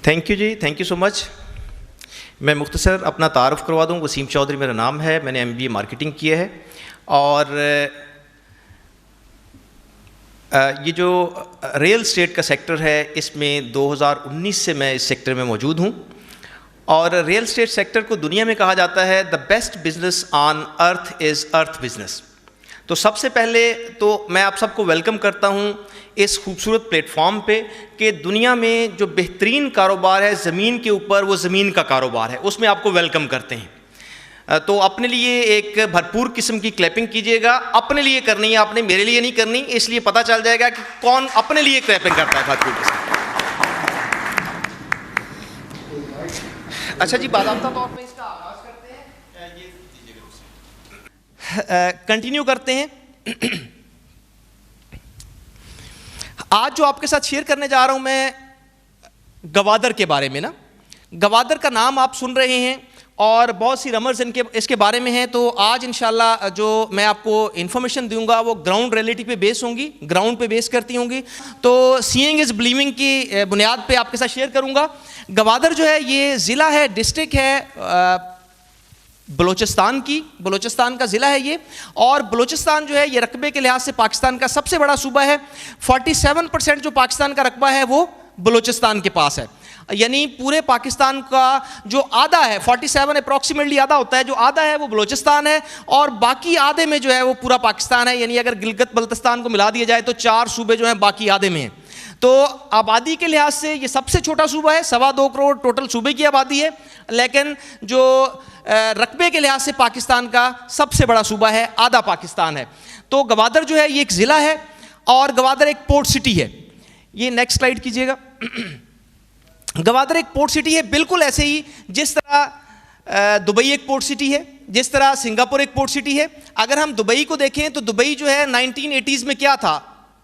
Thank you जी, thank you so much. मैं मुख्तसर अपना तारुफ़ करवा दूँ। वसीम चौधरी मेरा नाम है, मैंने MBA मार्केटिंग किया है और ये जो रियल एस्टेट का सेक्टर है इसमें 2019 से मैं इस सेक्टर में मौजूद हूँ और रियल एस्टेट सेक्टर को दुनिया में कहा जाता है the best business on earth is earth business. तो सबसे पहले तो मैं आप सबको वेलकम करता हूँ इस खूबसूरत प्लेटफॉर्म पे कि दुनिया में जो बेहतरीन कारोबार है ज़मीन के ऊपर, वो ज़मीन का कारोबार है, उसमें आपको वेलकम करते हैं। तो अपने लिए एक भरपूर किस्म की क्लैपिंग कीजिएगा। अपने लिए करनी है आपने, मेरे लिए नहीं करनी, इसलिए पता चल जाएगा कि कौन अपने लिए क्लैपिंग करता है भरपूर किस्म। अच्छा जी, बाकायदा तौर पे इसका आगाज करते हैं, ये कंटिन्यू करते हैं। आज जो आपके साथ शेयर करने जा रहा हूं मैं गवादर के बारे में ना। गवादर का नाम आप सुन रहे हैं और बहुत सी रमर्स इसके बारे में हैं। तो आज इंशाल्लाह जो मैं आपको इन्फॉर्मेशन दूंगा वो ग्राउंड रियलिटी पे बेस होंगी, ग्राउंड पे बेस करती होंगी। तो सीइंग इज़ बिलीविंग की बुनियाद पे आपके साथ शेयर करूंगा। गवादर जो है ये ज़िला है, डिस्ट्रिक्ट है बलूचिस्तान की, बलूचिस्तान का ज़िला है ये। और बलूचिस्तान जो है ये रकबे के लिहाज से पाकिस्तान का सबसे बड़ा सूबा है। 47% जो पाकिस्तान का रकबा है वो बलूचिस्तान के पास है, यानी पूरे पाकिस्तान का जो आधा है, 47 अप्रॉक्सीमेटली आधा होता है, जो आधा है वो बलूचिस्तान है और बाकी आधे में जो है वो पूरा पाकिस्तान है। यानी अगर गिलगित बल्तिस्तान को मिला दिया जाए तो 4 सूबे जो हैं बाकी आधे में हैं। तो आबादी के लिहाज से ये सबसे छोटा सूबा है, 2.25 करोड़ टोटल सूबे की आबादी है, लेकिन जो रकबे के लिहाज से पाकिस्तान का सबसे बड़ा सूबा है, आधा पाकिस्तान है। तो गवादर जो है ये एक ज़िला है और गवादर एक पोर्ट सिटी है। ये नेक्स्ट स्लाइड कीजिएगा। गवादर एक पोर्ट सिटी है, बिल्कुल ऐसे ही जिस तरह दुबई एक पोर्ट सिटी है, जिस तरह सिंगापुर एक पोर्ट सिटी है। अगर हम दुबई को देखें तो दुबई जो है 1980s में क्या था,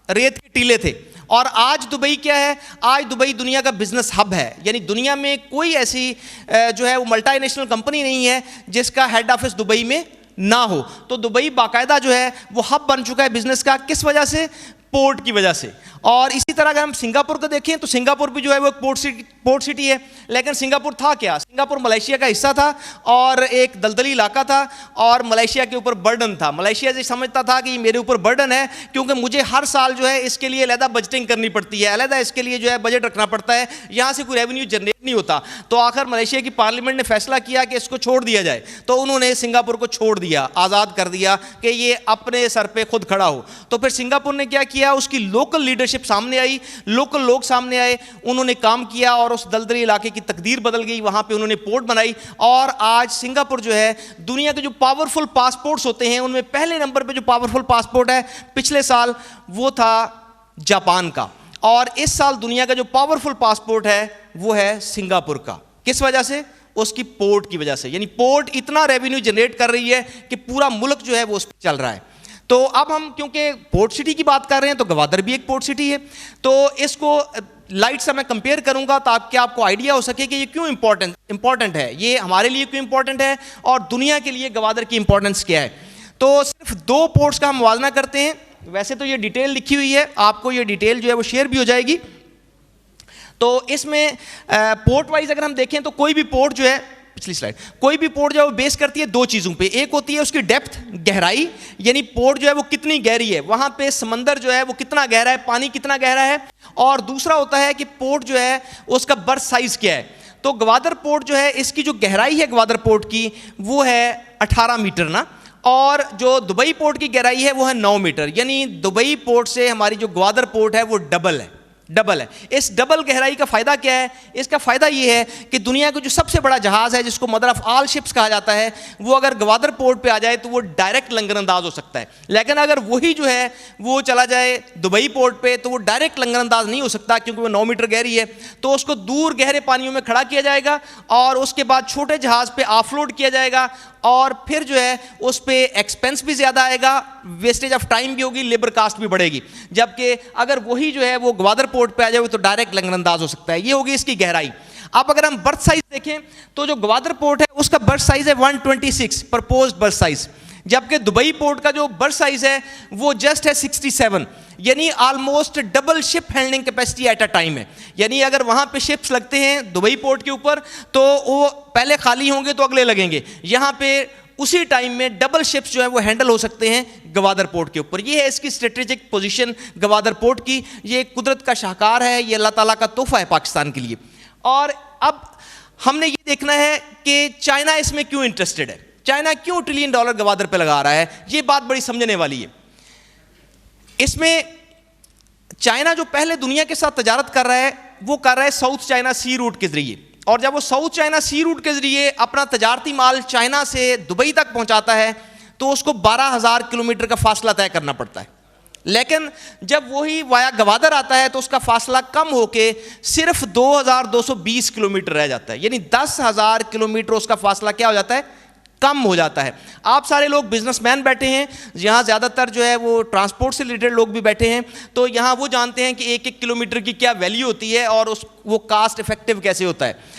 रेत के टीले थे, और आज दुबई क्या है, आज दुबई दुनिया का बिजनेस हब है। यानी दुनिया में कोई ऐसी जो है वो मल्टीनेशनल कंपनी नहीं है जिसका हेड ऑफिस दुबई में ना हो। तो दुबई बाकायदा जो है वो हब बन चुका है बिजनेस का। किस वजह से? पोर्ट की वजह से। और इसी तरह अगर हम सिंगापुर को देखें तो सिंगापुर भी जो है वो एक पोर्ट सिटी है, लेकिन सिंगापुर था क्या? सिंगापुर मलेशिया का हिस्सा था और एक दलदली इलाका था और मलेशिया के ऊपर बर्डन था। मलेशिया ये समझता था कि मेरे ऊपर बर्डन है क्योंकि मुझे हर साल जो है इसके लिए अलहदा बजटिंग करनी पड़ती है, अलहदा इसके लिए जो है बजट रखना पड़ता है, यहाँ से कोई रेवेन्यू जनरेट नहीं होता। तो आखिर मलेशिया की पार्लियामेंट ने फैसला किया कि इसको छोड़ दिया जाए, तो उन्होंने सिंगापुर को छोड़ दिया, आज़ाद कर दिया कि ये अपने सर पर खुद खड़ा हो। तो फिर सिंगापुर ने क्या किया, उसकी लोकल लीडरशिप सामने आई, लोकल लोग सामने आए, उन्होंने काम किया और उस दलदली इलाके की तकदीर बदल गई। वहां पे उन्होंने पोर्ट बनाई और आज सिंगापुर जो है दुनिया के जो पावरफुल पासपोर्ट्स होते हैं उनमें पहले नंबर पे जो पावरफुल पासपोर्ट है पिछले साल वो था जापान का, और इस साल दुनिया का जो पावरफुल पासपोर्ट है वो है सिंगापुर का। किस वजह से? उसकी पोर्ट की वजह से। यानी पोर्ट इतना रेवेन्यू जनरेट कर रही है कि पूरा मुल्क जो है वो उस पर चल रहा है। तो अब हम क्योंकि पोर्ट सिटी की बात कर रहे हैं तो गवादर भी एक पोर्ट सिटी है, तो इसको लाइट से मैं कंपेयर करूंगा ताकि आपको आइडिया हो सके कि ये क्यों इंपॉर्टेंट है, ये हमारे लिए क्यों इंपॉर्टेंट है और दुनिया के लिए गवादर की इंपॉर्टेंस क्या है। तो सिर्फ 2 पोर्ट्स का हम मुवाजना करते हैं। वैसे तो ये डिटेल लिखी हुई है, आपको ये डिटेल जो है वो शेयर भी हो जाएगी। तो इसमें पोर्ट वाइज अगर हम देखें तो कोई भी पोर्ट जो है, पिछली स्लाइड, कोई भी पोर्ट जो है वो बेस करती है 2 चीज़ों पे। एक होती है उसकी डेप्थ, गहराई, यानी पोर्ट जो है वो कितनी गहरी है, वहाँ पे समंदर जो है वो कितना गहरा है, पानी कितना गहरा है। और दूसरा होता है कि पोर्ट जो है उसका बर्थ साइज़ क्या है। तो गवादर पोर्ट जो है इसकी जो गहराई है गवादर पोर्ट की वो है 18 मीटर ना, और जो दुबई पोर्ट की गहराई है वो है 9 मीटर। यानी दुबई पोर्ट से हमारी जो गवादर पोर्ट है वो डबल है। इस डबल गहराई का फ़ायदा क्या है? इसका फ़ायदा ये है कि दुनिया का जो सबसे बड़ा जहाज़ है जिसको मदर ऑफ ऑल शिप्स कहा जाता है, वो अगर गवादर पोर्ट पे आ जाए तो वो डायरेक्ट लंगरअंदाज हो सकता है। लेकिन अगर वही जो है वो चला जाए दुबई पोर्ट पे तो वो डायरेक्ट लंगरअंदाज नहीं हो सकता क्योंकि वो 9 मीटर गहरी है। तो उसको दूर गहरे पानियों में खड़ा किया जाएगा और उसके बाद छोटे जहाज़ पे ऑफलोड किया जाएगा और फिर जो है उस पर एक्सपेंस भी ज़्यादा आएगा, वेस्टेज ऑफ टाइम भी होगी, लेबर कास्ट भी बढ़ेगी। जबकि अगर वही जो है वो गवादर पोर्ट पे आ जाए तो डायरेक्ट लंगरअंदाज हो सकता है। ये होगी इसकी गहराई। अब अगर हम बर्थ साइज देखें तो जो गवादर पोर्ट है उसका बर्थ साइज है 126 प्रपोज्ड बर्थ साइज, जबकि दुबई पोर्ट का जो बर्थ साइज है वो जस्ट है 67, यानी almost double ship handling capacity at a time है। यानी अगर वहाँ पे शिप्स लगते हैं दुबई पोर्ट के ऊपर तो वो पहले खाली होंगे तो अगले लगेंगे, यहाँ पे उसी टाइम में डबल शिप्स जो है वो हैंडल हो सकते हैं गवादर पोर्ट के ऊपर। ये है इसकी स्ट्रेटेजिक पोजीशन गवादर पोर्ट की। ये कुदरत का शाहकार है, ये अल्लाह ताला का तोहफा है पाकिस्तान के लिए। और अब हमने ये देखना है कि चाइना इसमें क्यों इंटरेस्टेड है, चाइना क्यों $1 ट्रिलियन गवादर पे लगा रहा है, ये बात बड़ी समझने वाली है। इसमें चाइना जो पहले दुनिया के साथ तजारत कर रहा है वो कर रहा है साउथ चाइना सी रूट के जरिए, और जब वो साउथ चाइना सी रूट के जरिए अपना तजारती माल चाइना से दुबई तक पहुंचाता है तो उसको 12,000 किलोमीटर का फासला तय करना पड़ता है। लेकिन जब वही वाया गवादर आता है तो उसका फासला कम होके सिर्फ 2,220 किलोमीटर रह जाता है, यानी 10,000 किलोमीटर उसका फासला क्या हो जाता है, कम हो जाता है। आप सारे लोग बिजनेसमैन बैठे हैं, यहाँ ज़्यादातर जो है वो ट्रांसपोर्ट से रिलेटेड लोग भी बैठे हैं, तो यहाँ वो जानते हैं कि 1-1 किलोमीटर की क्या वैल्यू होती है और वो कास्ट इफेक्टिव कैसे होता है।